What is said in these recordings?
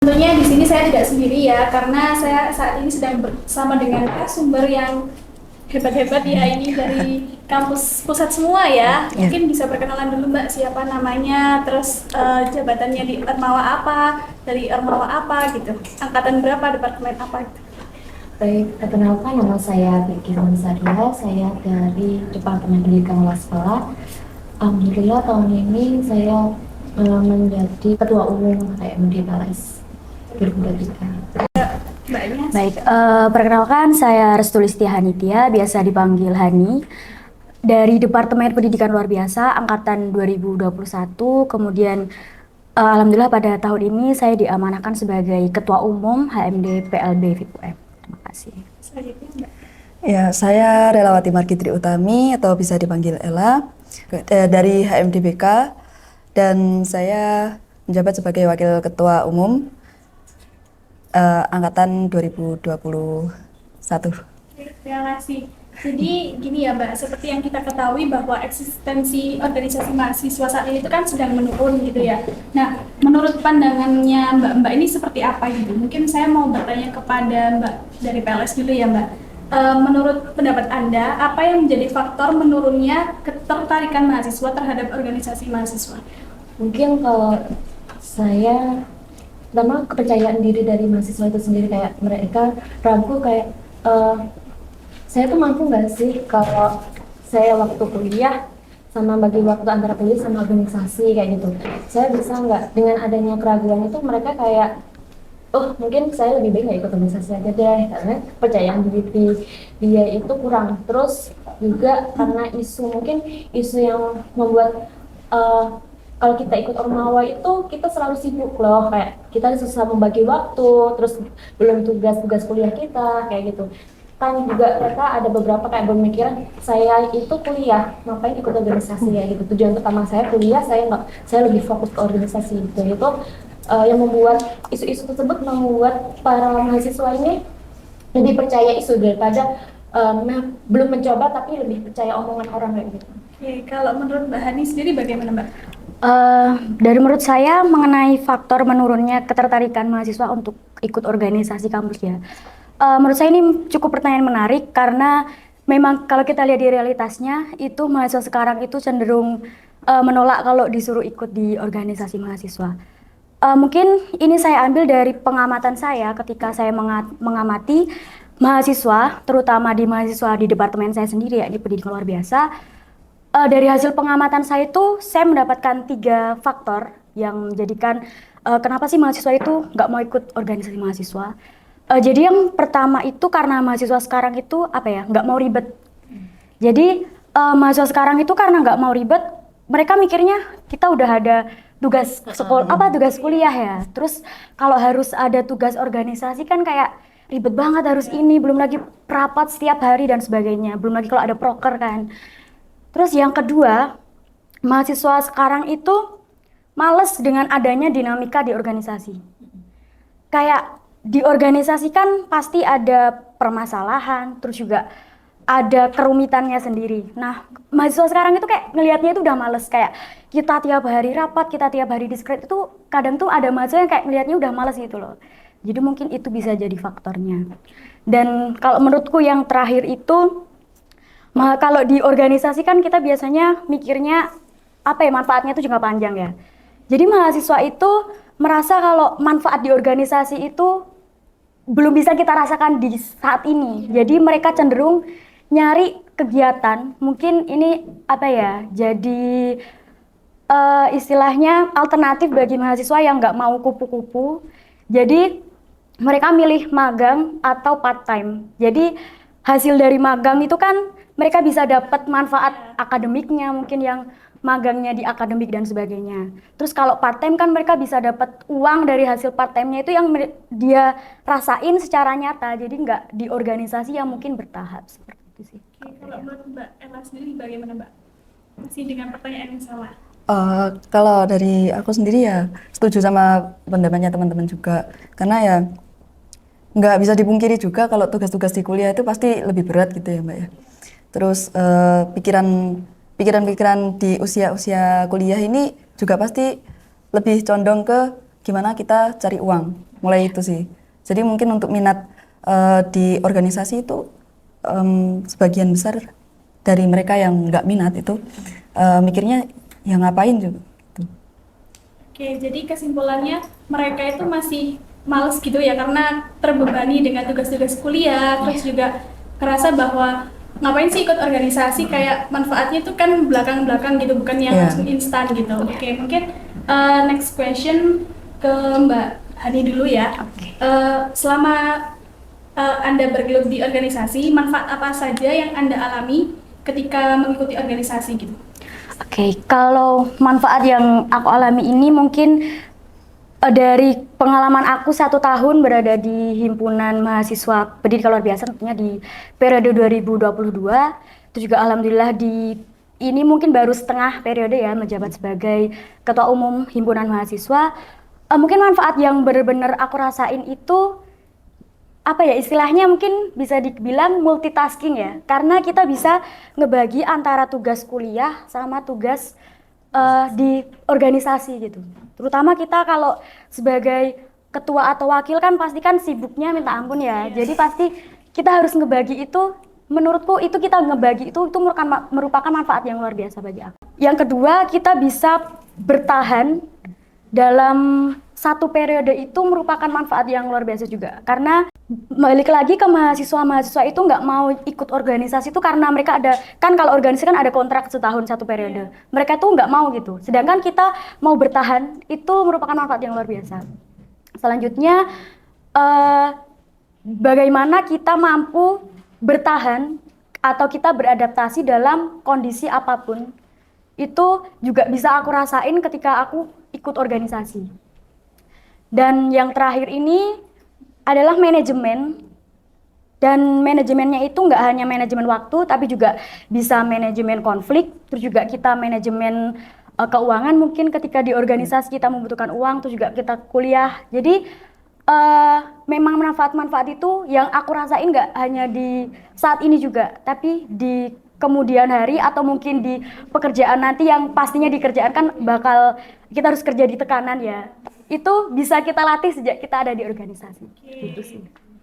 Tentunya di sini saya tidak sendiri ya, karena saya saat ini sedang bersama dengan sumber yang hebat-hebat ya, ini dari kampus pusat semua ya. Mungkin bisa perkenalan dulu Mbak, siapa namanya, terus jabatannya di Ormawa apa, dari Ormawa apa gitu, angkatan berapa, departemen apa gitu. Baik, perkenalkan nama saya Vicky Mansaria, saya dari Departemen Pendidikan Luar Sekolah. Alhamdulillah tahun ini saya menjadi Ketua Umum HMD PLS 2023. Mbaknya? Baik, perkenalkan saya Restulisti Hanitia, biasa dipanggil Hani, dari Departemen Pendidikan Luar Biasa Angkatan 2021. Kemudian alhamdulillah pada tahun ini saya diamanahkan sebagai Ketua Umum HMD PLB FIPUM. Terima kasih. Selanjutnya Mbak. Ya, saya Relawati Margitri Utami atau bisa dipanggil Ella dari HMDBK, dan saya menjabat sebagai Wakil Ketua Umum Angkatan 2021. Terima kasih. Jadi gini ya Mbak, seperti yang kita ketahui bahwa eksistensi organisasi mahasiswa saat ini itu kan sedang menurun gitu ya. Nah, menurut pandangannya Mbak ini seperti apa gitu? Mungkin saya mau bertanya kepada Mbak dari PLS dulu ya Mbak. Menurut pendapat Anda, apa yang menjadi faktor menurunnya ketertarikan mahasiswa terhadap organisasi mahasiswa? Mungkin kalau saya, pertama kepercayaan diri dari mahasiswa itu sendiri, kayak mereka ragu kayak saya tuh mampu nggak sih kalau saya waktu kuliah sama bagi waktu antara kuliah sama organisasi kayak gitu. Saya bisa nggak, dengan adanya keraguan itu mereka kayak oh mungkin saya lebih baik nggak ikut organisasi aja deh, karena kepercayaan diri dia itu kurang. Terus juga karena mungkin isu yang membuat kalau kita ikut Ormawa itu kita selalu sibuk loh, kayak kita susah membagi waktu, terus belum tugas-tugas kuliah kita kayak gitu kan. Juga mereka ada beberapa kayak berpikiran saya itu kuliah ngapain ikut organisasi ya gitu, tujuan utama saya kuliah, saya lebih fokus ke organisasi gitu. Itu yang membuat isu-isu tersebut membuat para mahasiswa ini lebih percaya isu daripada belum mencoba tapi lebih percaya omongan orang kayak gitu. Oke, kalau menurut Mbak Hani sendiri bagaimana Mbak? Dari menurut saya mengenai faktor menurunnya ketertarikan mahasiswa untuk ikut organisasi kampus ya. Menurut saya ini cukup pertanyaan menarik, karena memang kalau kita lihat di realitasnya itu mahasiswa sekarang itu cenderung menolak kalau disuruh ikut di organisasi mahasiswa. Mungkin ini saya ambil dari pengamatan saya ketika saya mengamati mahasiswa, terutama di mahasiswa di departemen saya sendiri ya, di pendidikan luar biasa. Dari hasil pengamatan saya itu saya mendapatkan 3 faktor yang menjadikan kenapa sih mahasiswa itu nggak mau ikut organisasi mahasiswa. Jadi yang pertama itu karena mahasiswa sekarang itu apa ya, nggak mau ribet. Jadi mahasiswa sekarang itu karena nggak mau ribet, mereka mikirnya kita udah ada tugas sekolah tugas kuliah ya. Terus kalau harus ada tugas organisasi kan kayak ribet banget, harus ini, belum lagi rapat setiap hari dan sebagainya. Belum lagi kalau ada proker kan. Terus yang kedua, mahasiswa sekarang itu males dengan adanya dinamika di organisasi. Kayak di organisasi kan pasti ada permasalahan, terus juga ada kerumitannya sendiri. Nah, mahasiswa sekarang itu kayak ngelihatnya itu udah males, kayak kita tiap hari rapat, kita tiap hari diskret, itu kadang tuh ada mahasiswa yang kayak ngelihatnya udah males gitu loh. Jadi mungkin itu bisa jadi faktornya. Dan kalau menurutku yang terakhir itu, kalau di organisasi kan kita biasanya mikirnya apa ya, manfaatnya itu jangka panjang ya. Jadi mahasiswa itu merasa kalau manfaat di organisasi itu belum bisa kita rasakan di saat ini. Jadi mereka cenderung nyari kegiatan, mungkin ini apa ya, jadi istilahnya alternatif bagi mahasiswa yang nggak mau kupu-kupu. Jadi mereka milih magang atau part time. Jadi hasil dari magang itu kan mereka bisa dapat manfaat akademiknya, mungkin yang magangnya di akademik dan sebagainya. Terus kalau part time kan mereka bisa dapat uang dari hasil part time-nya itu yang dia rasain secara nyata, jadi nggak di organisasi yang mungkin bertahap seperti itu sih. Oke, kalau menurut Mbak Ella sendiri bagaimana Mbak? Masih dengan pertanyaan yang sama. Kalau dari aku sendiri ya setuju sama pendapatnya teman-teman juga, karena ya nggak bisa dipungkiri juga kalau tugas-tugas di kuliah itu pasti lebih berat gitu ya Mbak ya. Terus pikiran-pikiran di usia-usia kuliah ini juga pasti lebih condong ke gimana kita cari uang. mulai itu sih. Jadi mungkin untuk minat di organisasi itu sebagian besar dari mereka yang nggak minat itu mikirnya ya ngapain juga. Gitu. Oke, jadi kesimpulannya mereka itu masih males gitu ya karena terbebani dengan tugas-tugas kuliah, terus juga kerasa bahwa ngapain sih ikut organisasi, kayak manfaatnya itu kan belakang-belakang gitu, bukan yang langsung instan gitu. Oke, mungkin next question ke Mbak Hani dulu ya. Selama Anda bergelut di organisasi, manfaat apa saja yang Anda alami ketika mengikuti organisasi gitu? Oke, kalau manfaat yang aku alami ini mungkin dari pengalaman aku 1 tahun berada di himpunan mahasiswa pendidikan luar biasa tentunya di periode 2022, itu juga alhamdulillah di ini mungkin baru setengah periode ya menjabat sebagai ketua umum himpunan mahasiswa. Mungkin manfaat yang benar-benar aku rasain itu apa ya istilahnya, mungkin bisa dibilang multitasking ya, karena kita bisa ngebagi antara tugas kuliah sama tugas di organisasi gitu. Terutama kita kalau sebagai ketua atau wakil kan pasti kan sibuknya minta ampun ya. Jadi pasti kita harus ngebagi itu. Menurutku itu kita ngebagi itu merupakan manfaat yang luar biasa bagi aku. Yang kedua, kita bisa bertahan dalam satu periode itu merupakan manfaat yang luar biasa juga. Karena balik lagi ke mahasiswa itu nggak mau ikut organisasi itu karena mereka ada, kan kalau organisasi kan ada kontrak setahun 1 periode. Mereka tuh nggak mau gitu. Sedangkan kita mau bertahan itu merupakan manfaat yang luar biasa. Selanjutnya, bagaimana kita mampu bertahan atau kita beradaptasi dalam kondisi apapun. Itu juga bisa aku rasain ketika aku ikut organisasi. Dan yang terakhir ini adalah manajemen. Dan manajemennya itu nggak hanya manajemen waktu, tapi juga bisa manajemen konflik, terus juga kita manajemen keuangan mungkin ketika di organisasi kita membutuhkan uang, terus juga kita kuliah. Jadi memang manfaat-manfaat itu yang aku rasain nggak hanya di saat ini juga, tapi di kemudian hari atau mungkin di pekerjaan nanti yang pastinya di kerjaan kan bakal kita harus kerja di tekanan ya. Itu bisa kita latih sejak kita ada di organisasi. Gitu sih.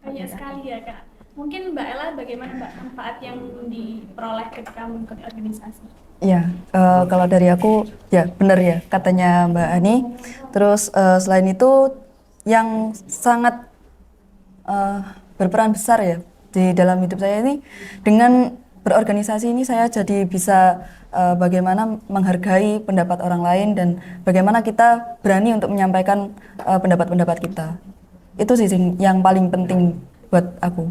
Banyak sekali ya Kak. Mungkin Mbak Ella bagaimana Mbak manfaat yang diperoleh ketika mengikuti organisasi? Ya, kalau dari aku ya benar ya katanya Mbak Ani. Terus selain itu yang sangat berperan besar ya di dalam hidup saya ini, dengan berorganisasi ini saya jadi bisa bagaimana menghargai pendapat orang lain dan bagaimana kita berani untuk menyampaikan pendapat-pendapat kita. Itu sih yang paling penting buat aku.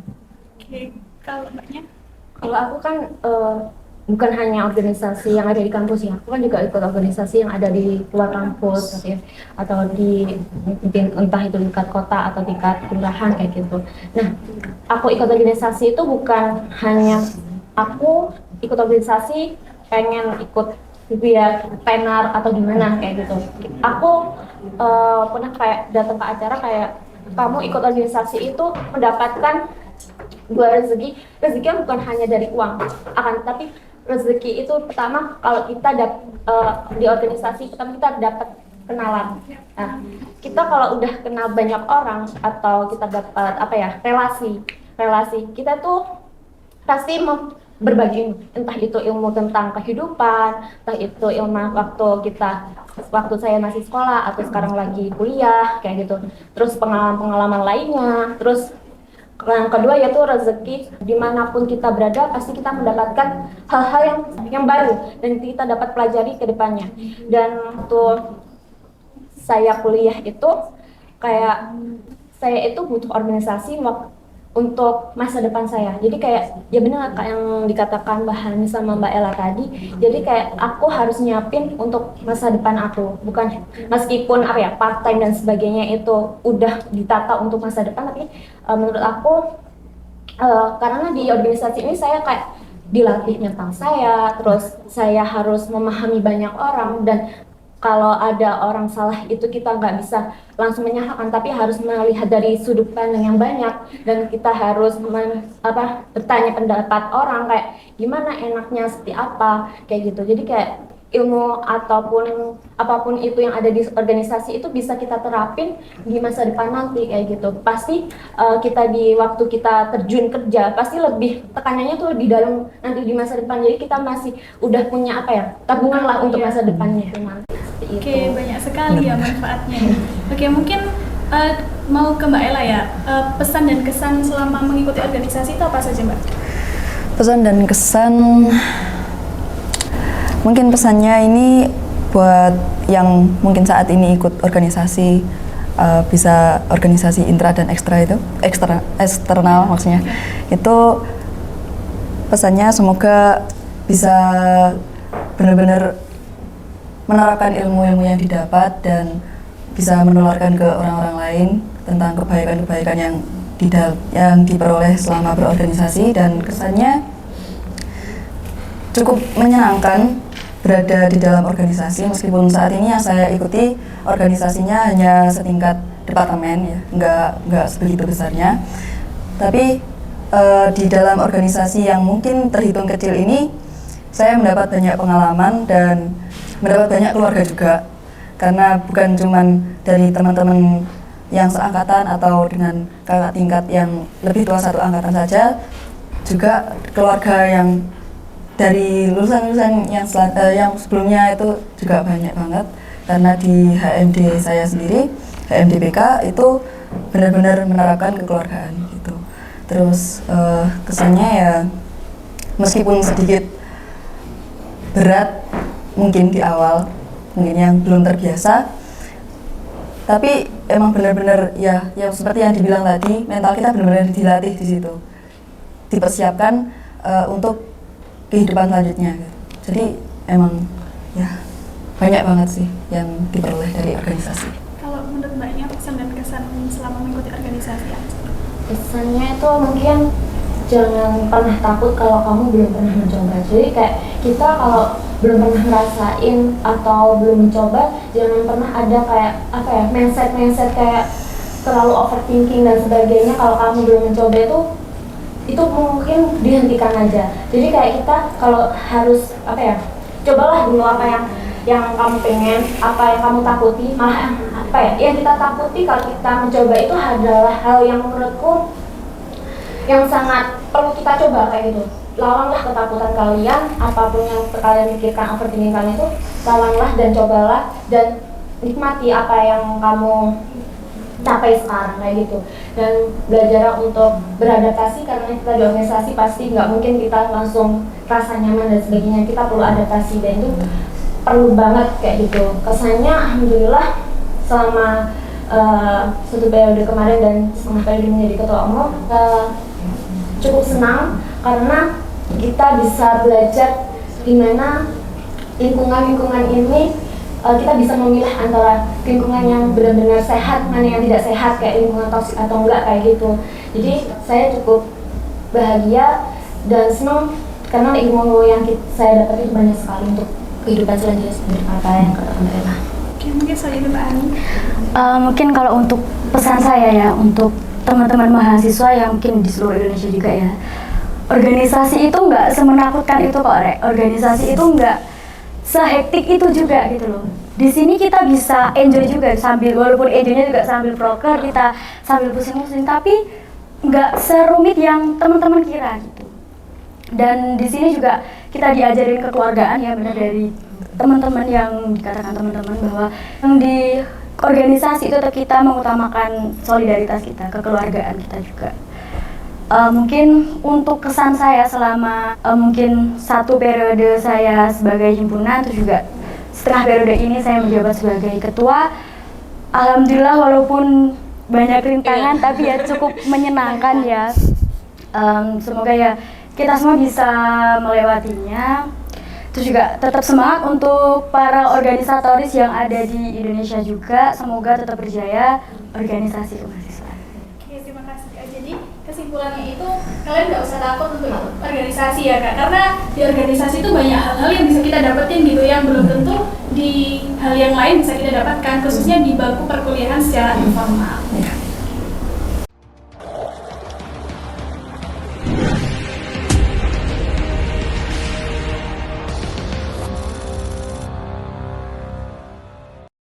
Oke, kalau Mbaknya? Kalau aku kan bukan hanya organisasi yang ada di kampus ya, aku kan juga ikut organisasi yang ada di luar kampus gitu ya, atau di entah itu tingkat kota atau tingkat kelurahan kayak gitu. Nah, aku ikut organisasi itu bukan hanya aku ikut organisasi pengen ikut biar tenar atau gimana kayak gitu. Aku pernah kayak datang ke acara kayak kamu ikut organisasi itu mendapatkan dua rezeki bukan hanya dari uang, akan tapi rezeki itu pertama kalau kita di organisasi pertama kita dapat kenalan. Nah, kita kalau udah kenal banyak orang atau kita dapat relasi kita tuh pasti berbagi, entah itu ilmu tentang kehidupan, entah itu ilmu waktu saya masih sekolah atau sekarang lagi kuliah kayak gitu. Terus pengalaman lainnya, terus yang kedua yaitu rezeki, dimanapun kita berada pasti kita mendapatkan hal-hal yang baru dan kita dapat pelajari ke depannya. Dan waktu saya kuliah itu kayak saya itu butuh organisasi untuk masa depan saya. Jadi kayak ya benar kayak yang dikatakan Mbak Hani sama Mbak Ella tadi. Jadi kayak aku harus nyiapin untuk masa depan aku. Bukan meskipun part time dan sebagainya itu udah ditata untuk masa depan, tapi menurut aku karena di organisasi ini saya kayak dilatih mental saya, terus saya harus memahami banyak orang, dan kalau ada orang salah itu kita nggak bisa langsung menyalahkan, tapi harus melihat dari sudut pandang yang banyak, dan kita harus bertanya pendapat orang kayak gimana enaknya seperti apa kayak gitu. Jadi kayak ilmu ataupun apapun itu yang ada di organisasi itu bisa kita terapin di masa depan nanti kayak gitu. Pasti kita di waktu kita terjun kerja pasti lebih tekanannya tuh lebih dalam nanti di masa depan. Jadi kita masih udah punya apa ya, tabungan lah untuk masa depannya itu nanti. Oke, banyak sekali ya manfaatnya. Oke, mungkin mau ke Mbak Ella ya. Pesan dan kesan selama mengikuti organisasi itu apa saja, Mbak? Pesan dan kesan, mungkin pesannya ini buat yang mungkin saat ini ikut organisasi, bisa organisasi intra dan ekstra itu, eksternal maksudnya. Itu pesannya semoga bisa benar-benar menerapkan ilmu-ilmu yang didapat dan bisa menularkan ke orang-orang lain tentang kebaikan-kebaikan yang diperoleh selama berorganisasi. Dan kesannya cukup menyenangkan berada di dalam organisasi, meskipun saat ini yang saya ikuti organisasinya hanya setingkat departemen ya, nggak sebegitu besarnya. Tapi di dalam organisasi yang mungkin terhitung kecil ini, saya mendapat banyak pengalaman dan mendapat banyak keluarga juga, karena bukan cuman dari teman-teman yang seangkatan atau dengan kakak tingkat yang lebih tua satu angkatan saja, juga keluarga yang dari lulusan-lulusan yang sebelumnya itu juga banyak banget. Karena di HMD saya sendiri, HMDPK itu benar-benar menerapkan kekeluargaan gitu. Terus kesannya ya, meskipun sedikit berat mungkin di awal, mungkin yang belum terbiasa, tapi emang benar-benar ya yang seperti yang dibilang tadi, mental kita benar-benar dilatih di situ, dipersiapkan untuk kehidupan selanjutnya gitu. Jadi emang ya banyak banget sih yang diperoleh dari organisasi. Kalau menurut Mbaknya pesan dan kesan selama mengikuti organisasi apa? Pesannya itu mungkin jangan pernah takut kalau kamu belum pernah mencoba. Jadi kayak kita kalau belum pernah ngerasain atau belum mencoba, jangan pernah ada kayak apa ya, mindset kayak terlalu overthinking dan sebagainya. Kalau kamu belum mencoba itu mungkin dihentikan aja. Jadi kayak kita kalau harus apa ya, cobalah dulu apa yang kamu pengen, apa yang kamu takuti. Malah apa ya, yang kita takuti kalau kita mencoba itu adalah hal yang menurutku yang sangat perlu kita coba kayak gitu. Lawanlah ketakutan kalian, apapun yang kalian pikirkan, overthinking kalian itu, lawanlah dan cobalah dan nikmati apa yang kamu capai sekarang kayak gitu. Dan belajar untuk beradaptasi, karena kita di organisasi pasti nggak mungkin kita langsung rasa nyaman dan sebagainya. Kita perlu adaptasi dan itu perlu banget kayak gitu. Kesannya alhamdulillah selama satu periode kemarin dan setengah periode menjadi ketua umum, cukup senang karena kita bisa belajar gimana lingkungan ini kita bisa memilah antara lingkungan yang benar-benar sehat, mana yang tidak sehat, kayak lingkungan toksik atau enggak kayak gitu. Jadi saya cukup bahagia dan senang karena ilmu yang saya dapat itu banyak sekali untuk kehidupan selanjutnya seperti apa yang kata Mbak Ella. Oke, mungkin selanjutnya Mbak Ani. Mungkin kalau untuk pesan saya ya, untuk teman-teman mahasiswa yang mungkin di seluruh Indonesia juga ya, organisasi itu nggak semenakutkan itu kok, Rek. Organisasi itu nggak sehektik itu juga gitu loh. Di sini kita bisa enjoy juga sambil, walaupun enjoynya juga sambil proker, kita sambil pusing-pusing, tapi nggak serumit yang teman-teman kira gitu. Dan di sini juga kita diajarin kekeluargaan ya, benar, dari teman-teman yang dikatakan teman-teman bahwa yang di organisasi itu tetap kita mengutamakan solidaritas kita, kekeluargaan kita juga. Mungkin untuk kesan saya selama mungkin satu periode saya sebagai himpunan, terus juga setengah periode ini saya menjabat sebagai ketua. Alhamdulillah walaupun banyak rintangan tapi ya cukup menyenangkan ya. Semoga ya kita semua bisa melewatinya. Terus juga tetap semangat untuk para organisatoris yang ada di Indonesia juga. Semoga tetap berjaya organisasi kemahasiswaan. Oke, terima kasih Kak. Jadi kesimpulannya itu kalian nggak usah takut untuk ikut organisasi ya Kak, karena di organisasi itu banyak hal-hal yang bisa kita dapetin gitu, yang belum tentu di hal yang lain bisa kita dapatkan, khususnya di bangku perkuliahan secara informal.